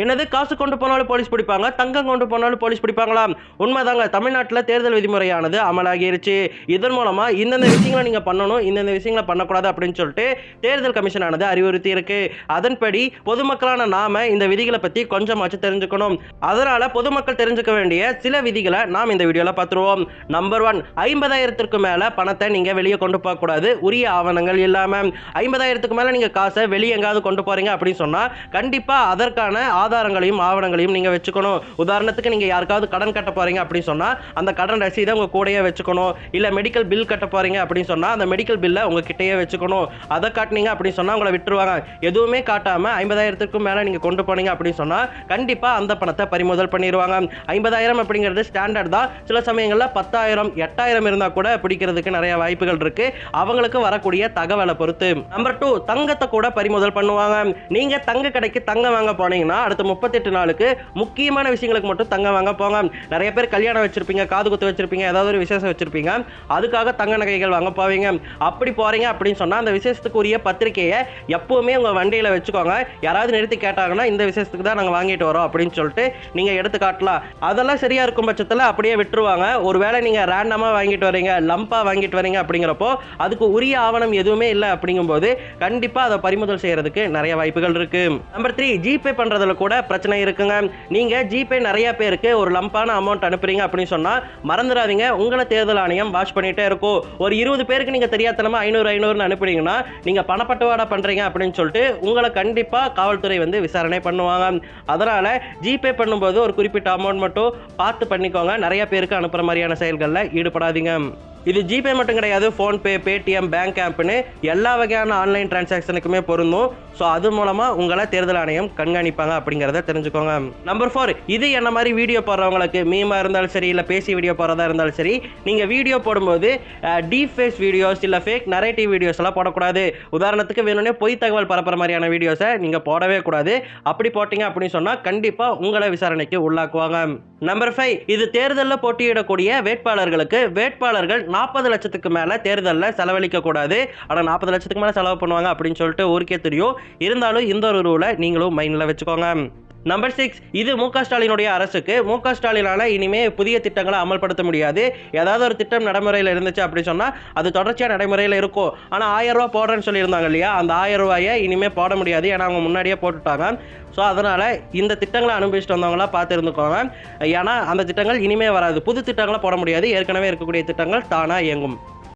என்னது காசு கொண்டு போனாலும் போலீஸ் பிடிப்பாங்க, தங்கம் கொண்டு போனாலும் போலீஸ் பிடிப்பாங்களா? உண்மைதாங்க. தமிழ்நாட்டில் தேர்தல் விதிமுறையானது அமலாகிருச்சு. இதன் மூலமா இந்தந்த விஷயங்களை நீங்க பண்ணணும், இந்தந்த விஷயங்களை பண்ணக்கூடாது அப்படின்னு சொல்லிட்டு தேர்தல் கமிஷனானது அறிவுறுத்தி இருக்கு. அதன்படி பொதுமக்களான நாம இந்த விதிகளை பத்தி கொஞ்சமாச்சு தெரிஞ்சுக்கணும். அதனால பொதுமக்கள் தெரிஞ்சுக்க வேண்டிய சில விதிகளை நாம் இந்த வீடியோல பார்த்துருவோம். நம்பர் 1, 50,000க்கு மேல பணத்தை நீங்க வெளியே கொண்டு போக கூடாது, உரிய ஆவணங்கள் இல்லாம. 50,000க்கு மேல நீங்க காசை வெளியே எங்காவது கொண்டு போறீங்க அப்படின்னு சொன்னா கண்டிப்பா அதற்கான ஆதாரங்களையும் ஆவணங்களையும் நீங்க வச்சுக்கணும். உதாரணத்துக்கு நீங்க யாருக்காவது கடன் கட்ட போறீங்க அப்படின்னு சொன்னா அந்த கடன் ரசீதை உங்க கூடயே வச்சுக்கணும். இல்ல மெடிக்கல் பில் கட்ட போறீங்க அப்படின்னு சொன்னா அந்த மெடிக்கல் பில்லை உங்க கிட்டயே வச்சுக்கணும். அதை காட்டினீங்க அப்படின்னு சொன்னா உங்களை விட்டுருவாங்க. எதுவுமே காட்டாம 50,000க்கும் மேல நீங்க கொண்டு போனீங்க அப்படின்னு சொன்னா கண்டிப்பா அந்த பணத்தை பறிமுதல் பண்ணிடுவாங்க. 50,000 அப்படிங்கிறது ஸ்டாண்டர்ட் தான். சில சமயங்கள்ல 10,000 8,000 இருந்தா கூட பிடிக்கிறதுக்கு நிறைய வாய்ப்புகள் இருக்கு, அவங்களுக்கு வரக்கூடிய தகவலை பொறுத்து. நம்பர் 2, தங்கத்தை கூட பறிமுதல் பண்ணுவாங்க. நீங்க தங்க கடைக்கு தங்கம் வாங்க போனீங்கன்னா அடுத்த 38 நாளுக்கு முக்கியமான விஷயங்களுக்கு மட்டும் தங்கம் வாங்க போங்க. நிறைய பேர் கல்யாணம் வச்சிருப்பீங்க, காது குத்து வச்சிருப்பீங்க, ஏதாவது ஒரு விசேஷம் வச்சிருப்பீங்க, அதுக்காக தங்க நகைகள் வாங்க போவீங்க. அப்படி போறீங்க அப்படின்னு சொன்னா அந்த விசேஷத்துக்கு உரிய பத்திரிகையை எப்பவுமே உங்க வண்டியில வச்சுக்கோங்க. யாராவது நிறுத்தி கேட்டாங்கன்னா இந்த விசேஷத்துக்கு தான் நாங்க வாங்கிட்டு வரோம் அப்படின்னு சொல்லிட்டு நீங்க எடுத்து காட்டலாம். அதெல்லாம் சரியா இருக்கும் பட்சத்தில் அப்படியே விட்டுருவாங்க. ஒருவேளை நீங்க ரேண்டமா வாங்கிட்டு வரீங்க, லம்பா வாங்கிட்டு வரீங்க அப்படிங்கிறப்போ அதுக்கு உரிய ஆவணம் எதுவுமே இல்லை அப்படிங்கும்போது கண்டிப்பா அதை பறிமுதல் செய்யறதுக்கு நிறைய வாய்ப்புகள் இருக்கு. நம்பர் 3, ஜிபே பண்றதுல கூட பிரச்சனை இருக்குங்க. நீங்க ஜிபே நிறைய பேருக்கு ஒரு லம்பான அமௌண்ட் அனுப்புறீங்க அப்படின்னு சொன்னா மறந்துடாதீங்க, உங்களை தேர்தல் ஆணையம் வாட்ச் பண்ணிட்டே இருக்கும். ஒரு 20 பேருக்கு நீங்க தெரியாதனமா 500 அனுப்புறீங்கன்னா நீங்க பணப்பட்டுவாடா பண்றீங்க அப்படின்னு சொல்லிட்டு உங்களை கண்டிப்பா காவல்துறை விசாரணை பண்ணுவாங்க. அதனால ஜிபே பண்ணும்போது ஒரு குறிப்பிட்ட அமௌண்ட் மட்டும் பார்த்து பண்ணிக்கோங்க. நிறைய பேருக்கு அனுப்புற மாதிரியான செயல்களில் ஈடுபடாதீங்க. இது ஜிபே மட்டும் கிடையாது, ஃபோன்பே, பேடிஎம், பேங்க் ஆப்னு எல்லா வகையான ஆன்லைன் டிரான்சாக்ஷனுக்குமே பொருந்தும். ஸோ அது மூலமாக உங்களை தேர்தல் ஆணையம் கண்காணிப்பாங்க அப்படிங்கிறத தெரிஞ்சுக்கோங்க. நம்பர் 4, இது என்ன மாதிரி வீடியோ போடுறவங்களுக்கு, மீமாக இருந்தாலும் சரி இல்லை பேசி வீடியோ போடுறதா இருந்தாலும் சரி, நீங்கள் வீடியோ போடும்போது டீப் ஃபேஸ் வீடியோஸ் இல்லை ஃபேக் நரேட்டிவ் வீடியோஸ் எல்லாம் போடக்கூடாது. உதாரணத்துக்கு வேணும்னே பொய் தகவல் பரப்புற மாதிரியான வீடியோஸை நீங்கள் போடவே கூடாது. அப்படி போட்டிங்க அப்படின்னு சொன்னால் கண்டிப்பாக உங்களை விசாரணைக்கு உள்ளாக்குவாங்க. நம்பர் 5, இது தேர்தலில் போட்டியிடக்கூடிய வேட்பாளர்களுக்கு வேட்பாளர்கள் 40 லட்சத்துக்கு மேலே தேர்தலில் செலவழிக்க கூடாது. ஆனால் 40 லட்சத்துக்கு மேலே செலவு பண்ணுவாங்க அப்படின்னு சொல்லிட்டு ஊருக்கே தெரியும். இருந்தாலும் இந்த ஒரு ரூலை நீங்களும் மைண்டில் வச்சுக்கோங்க. நம்பர் 6, இது மு.க. ஸ்டாலினுடைய அரசுக்கு மு.க. ஸ்டாலினால இனிமே புதிய திட்டங்களை அமல்படுத்த முடியாது. ஏதாவது ஒரு திட்டம் நடைமுறையில் இருந்துச்சு அப்படின்னு சொன்னா அது தொடர்ச்சியாக நடைமுறையில் இருக்கும். ஆனால் 1000 ரூபா போடுறேன்னு சொல்லியிருந்தாங்க இல்லையா, அந்த 1000 ரூபாயை இனிமே போட முடியாது. ஏன்னா அவங்க முன்னாடியே போட்டுட்டாங்க. ஸோ அதனால இந்த திட்டங்களை அனுபவிச்சுட்டு வந்தவங்களா பார்த்து இருந்துக்கோங்க. ஏன்னா அந்த திட்டங்கள் இனிமே வராது, புது திட்டங்களை போட முடியாது. ஏற்கனவே இருக்கக்கூடிய திட்டங்கள் தானா இயங்கும்.